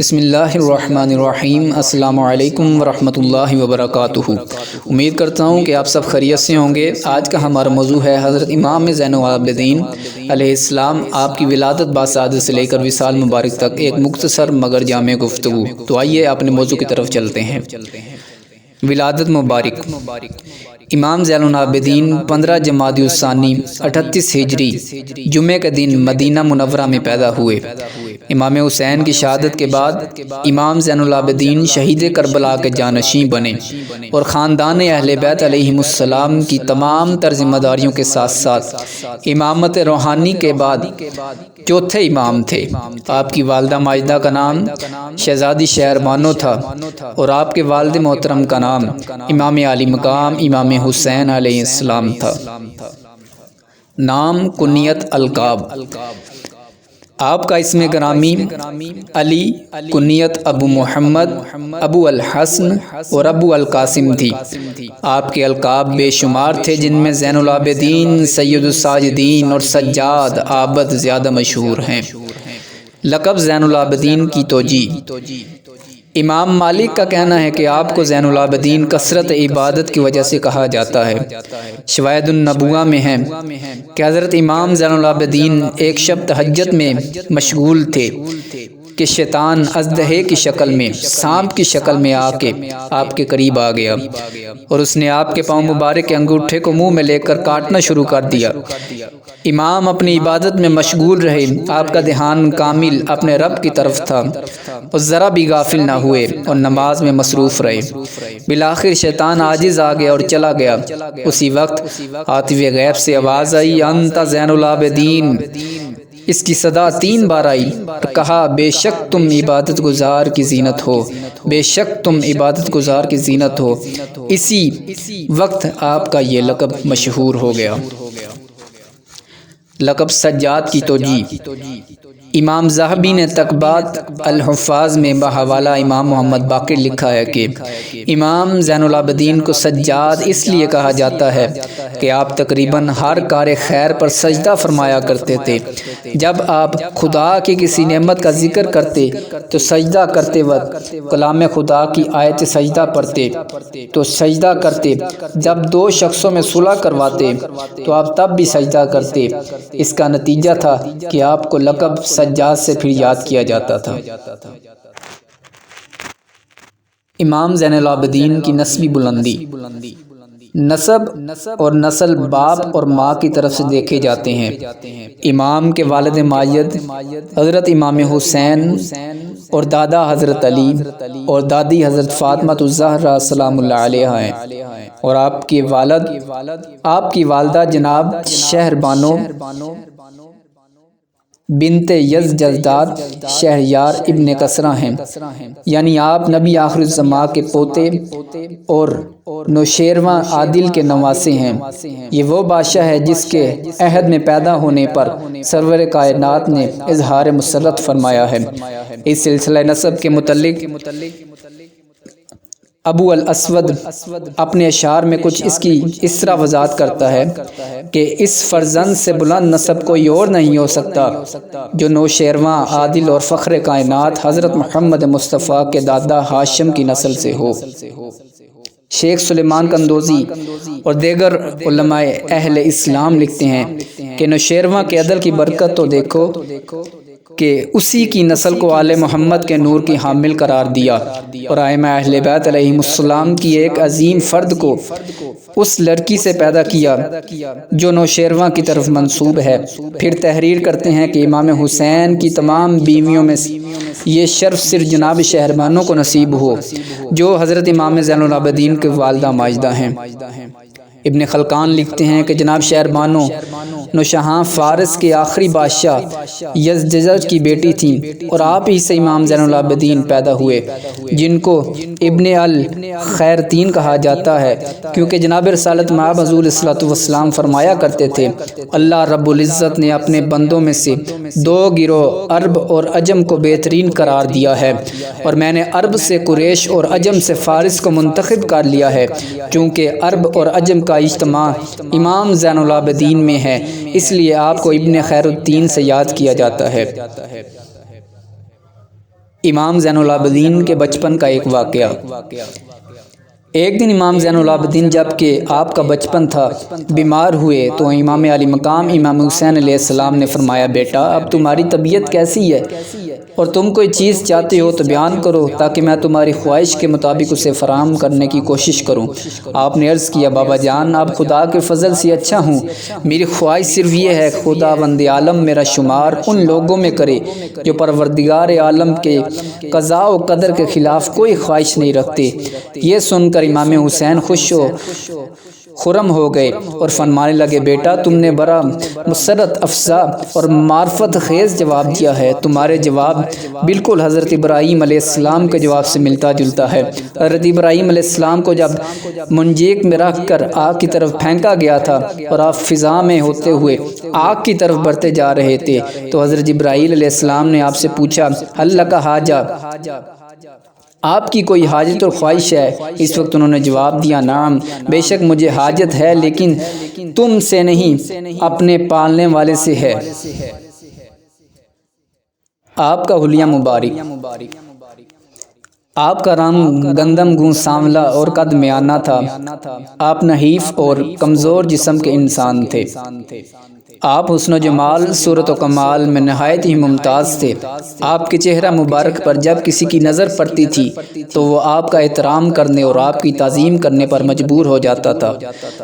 بسم اللہ الرحمن الرحیم۔ السلام علیکم ورحمۃ اللہ وبرکاتہ۔ امید کرتا ہوں کہ آپ سب خیریت سے ہوں گے۔ آج کا ہمارا موضوع ہے حضرت امام زین العابدین علیہ السلام، آپ کی ولادت باسعادت سے لے کر وصال مبارک تک ایک مختصر مگر جامع گفتگو۔ تو آئیے اپنے موضوع کی طرف چلتے ہیں۔ ولادت مبارک۔ امام زین العابدین 15 جمادی الثانی 38 ہجری جمعہ کے دن مدینہ منورہ میں پیدا ہوئے۔ امام حسین کی شہادت کے بعد امام زین العابدین شہید کربلا کے جانشین بنے اور خاندان اہل بیت علیہم السلام کی تمام تر ذمہ داریوں کے ساتھ ساتھ امامت روحانی کے بعد چوتھے امام تھے۔ آپ کی والدہ ماجدہ کا نام شہزادی شہر بانو تھا اور آپ کے والد محترم کا نام امام علی مقام امام حسین علیہ السلام تھا۔ نام، کنیت، القاب۔ آپ کا اسم گرامی علی، کنیت ابو محمد، ابو الحسن اور ابو القاسم تھی۔ آپ کے القاب بے شمار تھے، جن میں زین العابدین، سید الساجدین اور سجاد عابد زیادہ مشہور ہیں۔ لقب زین العابدین کی توجیہ۔ امام مالک کا کہنا ہے کہ آپ کو زین العابدین کثرت عبادت کی وجہ سے کہا جاتا ہے۔ شواہد النبوہ میں ہے کہ حضرت امام زین العابدین ایک شب تہجد میں مشغول تھے کہ شیطان اژدہے کی شکل میں، سانپ کی شکل میں آ کے آپ کے قریب آ گیا اور اس نے آپ کے پاؤں مبارک کے انگوٹھے کو منہ میں لے کر کاٹنا شروع کر دیا۔ امام اپنی عبادت میں مشغول رہے، آپ کا دھیان کامل اپنے رب کی طرف تھا اور ذرا بھی غافل نہ ہوئے اور نماز میں مصروف رہے۔ بالآخر شیطان عاجز آ گیا اور چلا گیا۔ اسی وقت عاطف غیب سے آواز آئی، انت زین العابدین۔ اس کی صدا 3 بار آئی اور کہا، بے شک تم عبادت گزار کی زینت ہو، بے شک تم عبادت گزار کی زینت ہو۔ اسی وقت آپ کا یہ لقب مشہور ہو گیا۔ لقب سجاد کی توجیہ۔ امام ذہبی نے تقبات الحفاظ میں بحوالہ امام محمد باقر لکھا ہے کہ امام زین العابدین کو سجاد اس لیے کہا جاتا ہے کہ آپ تقریباً ہر کار خیر پر سجدہ فرمایا کرتے تھے۔ جب آپ خدا کی کسی نعمت کا ذکر کرتے تو سجدہ کرتے وقت کلام خدا کی آیت سجدہ پڑھتے تو سجدہ کرتے۔ جب 2 شخصوں میں صلح کرواتے تو آپ تب بھی سجدہ کرتے۔ اس کا نتیجہ تھا کہ آپ کو لقب سجاد سے پھر یاد کیا جاتا تھا۔ امام زین العابدین کی نسبی بلندی۔ نسب اور نسل باپ اور ماں کی طرف سے دیکھے جاتے ہیں۔ امام کے والد ماجد حضرت امام حسین اور دادا حضرت علی اور دادی حضرت فاطمہ الزہرا سلام اللہ علیہا ہیں، اور آپ کی والدہ جناب شہر بانو بنت یزدجزاد شہریار ابن کسرہ ہیں، یعنی آپ نبی آخر الزماں کے پوتے اور نوشیروان عادل کے نواسے ہیں۔ یہ وہ بادشاہ ہے جس کے عہد میں پیدا ہونے پر سرور کائنات نے اظہار مسرت فرمایا ہے۔ اس سلسلہ نسب کے متعلق ابو الاسود اپنے اشعار میں کچھ اس طرح وضاحت کرتا ہے کہ اس فرزند سے بلند نسب کوئی اور نہیں ہو سکتا جو نوشیروان عادل اور فخر کائنات حضرت محمد مصطفیٰ کے دادا ہاشم کی نسل سے ہو۔ شیخ سلیمان قندوزی اور دیگر علماء اہل اسلام لکھتے ہیں کہ نوشیروان کے عدل کی برکت تو دیکھو کہ اسی کی نسل کو آل محمد کے نور کی حامل قرار دیا اور ائمہ اہل بیت علیہم السلام کی ایک عظیم فرد کو اس لڑکی سے پیدا کیا جو نوشیروان کی طرف منسوب ہے۔ پھر تحریر کرتے ہیں کہ امام حسین کی تمام بیویوں میں یہ شرف صرف جناب شہربانو کو نصیب ہو جو حضرت امام زین العابدین کے والدہ ماجدہ ہیں۔ ابن خلقان لکھتے ہیں کہ جناب شہربانو نوشہاں فارس کے آخری بادشاہ یزدجزد کی بیٹی تھیں اور آپ ہی سے امام زین العابدین پیدا ہوئے، جن کو ابن الخیرتین کہا جاتا ہے، کیونکہ جناب رسالت مآب حضور علیہ الصلوۃ والسلام فرمایا کرتے تھے، اللہ رب العزت نے اپنے بندوں میں سے 2 گروہ عرب اور عجم کو بہترین قرار دیا ہے، اور میں نے عرب سے قریش اور عجم سے فارس کو منتخب کر لیا ہے، چونکہ عرب اور عجم کا اجتماع امام زین العابدین میں ہے، اس لیے آپ کو ابن خیر الدین سے یاد کیا جاتا ہے۔ امام زین العابدین کے بچپن کا ایک واقعہ۔ ایک دن امام زین العابدین جب کہ آپ کا بچپن تھا بیمار ہوئے تو امام علی مقام امام حسین علیہ السلام نے فرمایا، بیٹا اب تمہاری طبیعت کیسی ہے اور تم کوئی چیز چاہتے ہو تو بیان کرو تاکہ میں تمہاری خواہش کے مطابق اسے فراہم کرنے کی کوشش کروں۔ آپ نے عرض کیا، بابا جان اب خدا کے فضل سے اچھا ہوں، میری خواہش صرف یہ ہے خدا بند عالم میرا شمار ان لوگوں میں کرے جو پروردگار عالم کے قضاء و قدر کے خلاف کوئی خواہش نہیں رکھتے۔ یہ سن کر امام حسین خوش و خرم ہو گئے اور فرمانے لگے، بیٹا تم نے بڑا مسرت افزا اور معرفت خیز جواب دیا ہے، تمہارے جواب بالکل حضرت ابراہیم علیہ السلام کے جواب سے ملتا جلتا ہے۔ حضرت ابراہیم علیہ السلام کو جب منجیک میں رکھ کر آگ کی طرف پھینکا گیا تھا اور آپ فضا میں ہوتے ہوئے آگ کی طرف بڑھتے جا رہے تھے تو حضرت جبرائیل علیہ السلام نے آپ سے پوچھا، ہل لک حاجہ، آپ کی کوئی حاجت اور خواہش ہے؟ اس وقت انہوں نے جواب دیا، نعم بے شک مجھے حاجت ہے لیکن تم سے نہیں اپنے پالنے والے سے ہے۔ آپ کا حلیہ مبارک۔ آپ کا رنگ گندم گوں سانولا اور قد میانہ تھا۔ آپ نحیف اور کمزور جسم کے انسان تھے۔ آپ حسن و جمال، صورت و کمال میں نہایت ہی ممتاز تھے۔ آپ کے چہرہ مبارک پر جب کسی کی نظر پڑتی تھی تو وہ آپ کا احترام کرنے اور آپ کی تعظیم کرنے پر مجبور ہو جاتا تھا۔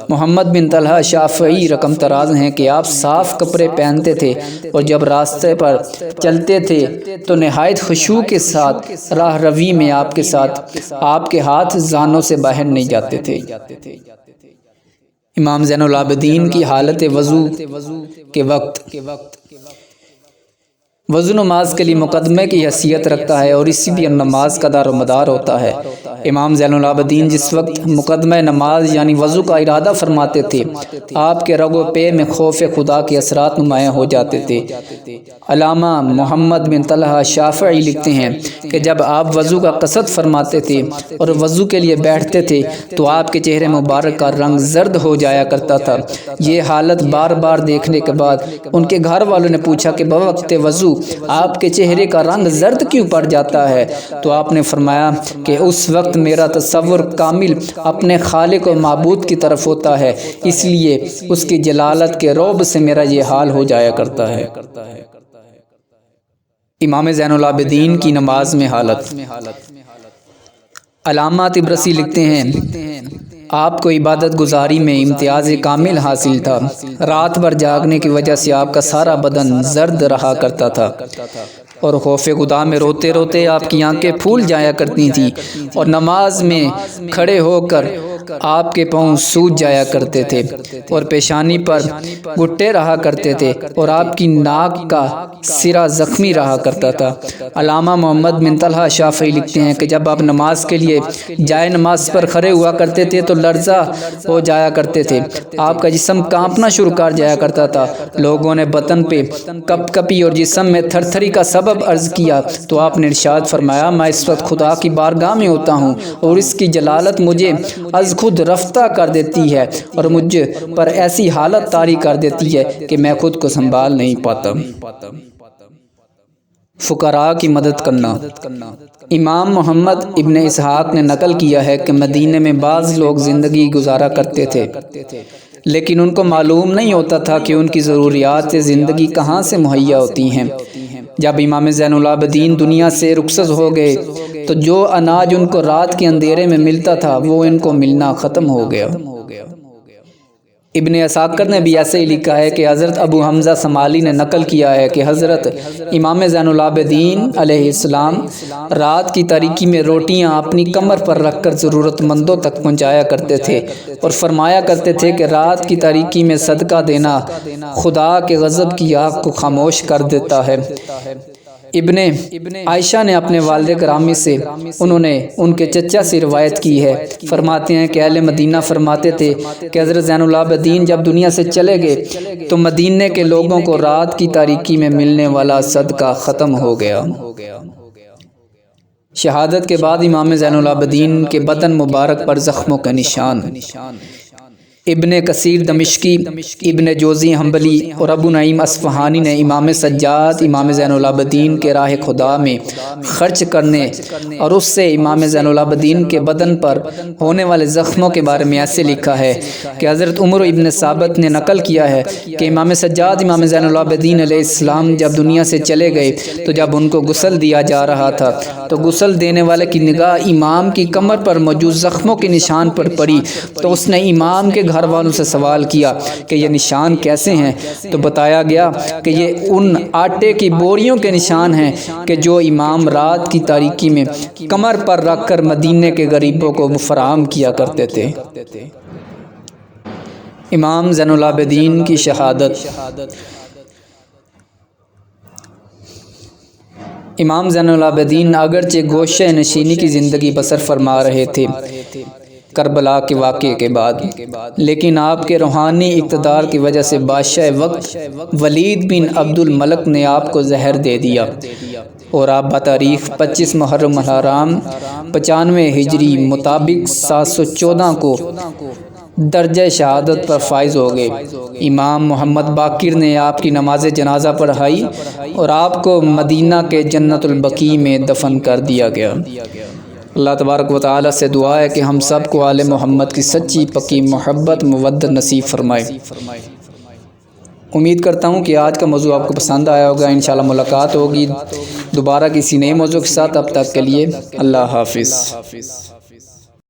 محمد بن طلحہ شافعی رقم تراز ہیں کہ آپ صاف کپڑے پہنتے تھے اور جب راستے پر چلتے تھے تو نہایت خشوع کے ساتھ راہ روی میں آپ کے ساتھ آپ کے ہاتھ زانوں سے باہر نہیں جاتے تھے۔ امام زین العابدین کی حالت وضو کے وقت وضو نماز کے لیے مقدمے کی حیثیت رکھتا ہے اور اسی بھی نماز کا دار و مدار ہوتا ہے۔ امام زین العابدین جس وقت مقدمہ نماز یعنی وضو کا ارادہ فرماتے تھے آپ کے رگ و پے میں خوف خدا کے اثرات نمایاں ہو جاتے تھے۔ علامہ محمد بن طلحہ شافعی لکھتے ہیں کہ جب آپ وضو کا قصد فرماتے تھے اور وضو کے لیے بیٹھتے تھے تو آپ کے چہرے مبارک کا رنگ زرد ہو جایا کرتا تھا۔ یہ حالت بار بار دیکھنے کے بعد ان کے گھر والوں نے پوچھا کہ بوقت وضو آپ کے چہرے کا رنگ زرد کیوں پڑ جاتا ہے؟ تو آپ نے فرمایا کہ اس وقت میرا تصور کامل اپنے خالق و معبود کی طرف ہوتا ہے، اس لیے اس کی جلالت کے رعب سے میرا یہ حال ہو جایا کرتا ہے۔ امام زین العابدین کی نماز میں حالت۔ علامہ طبرسی لکھتے ہیں آپ کو عبادت گزاری میں امتیاز کامل حاصل تھا۔ رات بھر جاگنے کی وجہ سے آپ کا سارا بدن زرد رہا کرتا تھا اور خوف خدا میں روتے روتے آپ کی آنکھیں پھول جایا کرتی تھیں اور نماز میں کھڑے ہو کر آپ کے پاؤں سوج جایا کرتے تھے اور پیشانی پر گھٹے رہا کرتے تھے اور آپ کی ناک کا سرا زخمی رہا کرتا تھا۔ علامہ محمد بن طلحہ شافعی لکھتے ہیں کہ جب آپ نماز کے لیے جائے نماز پر کھڑے ہوا کرتے تھے تو لرزہ ہو جایا کرتے تھے، آپ کا جسم کانپنا شروع کر جایا کرتا تھا۔ لوگوں نے بدن پہ کپ کپی اور جسم میں تھر تھری کا سبب عرض کیا تو آپ نے ارشاد فرمایا، میں اس وقت خدا کی بارگاہ میں ہوتا ہوں اور اس کی جلالت مجھے از خود رفتہ کر دیتی ہے اور مجھ پر ایسی حالت طاری کر دیتی ہے کہ میں خود کو سنبھال نہیں پاتا۔ فقراء کی مدد کرنا۔ امام محمد ابن اسحاق نے نقل کیا ہے کہ مدینے میں بعض لوگ زندگی گزارا کرتے تھے لیکن ان کو معلوم نہیں ہوتا تھا کہ ان کی ضروریات زندگی کہاں سے مہیا ہوتی ہیں۔ جب امام زین العابدین دنیا سے رخصت ہو گئے تو جو اناج ان کو رات کے اندھیرے میں ملتا تھا وہ ان کو ملنا ختم ہو گیا۔ ابن عساکر نے بھی ایسے ہی لکھا ہے کہ حضرت ابو حمزہ سمالی نے نقل کیا ہے کہ حضرت امام زین العابدین علیہ السلام رات کی تاریکی میں روٹیاں اپنی کمر پر رکھ کر ضرورت مندوں تک پہنچایا کرتے تھے اور فرمایا کرتے تھے کہ رات کی تاریکی میں صدقہ دینا خدا کے غضب کی آگ کو خاموش کر دیتا ہے۔ ابن عائشہ نے اپنے والد گرامی سے انہوں نے ان کے چچا سے روایت کی ہے، فرماتے ہیں کہ اہل مدینہ فرماتے تھے کہ حضرت زین العابدین جب دنیا سے چلے گئے تو مدینے کے لوگوں کو رات کی تاریکی میں ملنے والا صدقہ ختم ہو گیا۔ شہادت کے بعد امام زین العابدین کے بدن مبارک پر زخموں کا نشان۔ ابن کثیر دمشقی، ابن جوزی حنبلی اور ابو نعیم اصفہانی نے امام سجاد امام زین العابدین کے راہ خدا میں خرچ کرنے اور اس سے امام زین العابدین کے بدن پر ہونے والے زخموں کے بارے میں ایسے لکھا ہے کہ حضرت عمر ابن ثابت نے نقل کیا ہے کہ امام سجاد امام زین العابدین علیہ السلام جب دنیا سے چلے گئے تو جب ان کو غسل دیا جا رہا تھا تو غسل دینے والے کی نگاہ امام کی کمر پر موجود زخموں کے نشان پر پڑی، تو اس نے امام کے گھر والوں سے سوال کیا کہ یہ نشان کیسے ہیں؟ تو بتایا گیا کہ یہ ان آٹے کی بوریوں کے نشان ہیں کہ جو امام رات کی تاریکی میں کمر پر رکھ کر مدینے کے غریبوں کو فراہم کیا کرتے تھے۔ امام زین العابدین کی شہادت۔ امام زین العابدین اگرچہ گوشہ نشینی کی زندگی بسر فرما رہے تھے کربلا کے واقعے کے بعد، لیکن آپ کے روحانی اقتدار کی وجہ سے بادشاہ وقت ولید بن عبد الملک نے آپ کو زہر دے دیا اور آپ بتاریخ 25 محرم الحرام 95 ہجری مطابق 714 کو درجہ شہادت پر فائز ہو گئے۔ امام محمد باقر نے آپ کی نماز جنازہ پڑھائی اور آپ کو مدینہ کے جنت البقیع میں دفن کر دیا گیا۔ اللہ تبارک و تعالی سے دعا ہے کہ ہم سب کو آل محمد کی سچی پکی محبت مودت نصیب فرمائے۔ امید کرتا ہوں کہ آج کا موضوع آپ کو پسند آیا ہوگا۔ انشاءاللہ ملاقات ہوگی دوبارہ کسی نئے موضوع کے ساتھ، اب تک کے لیے اللہ حافظ۔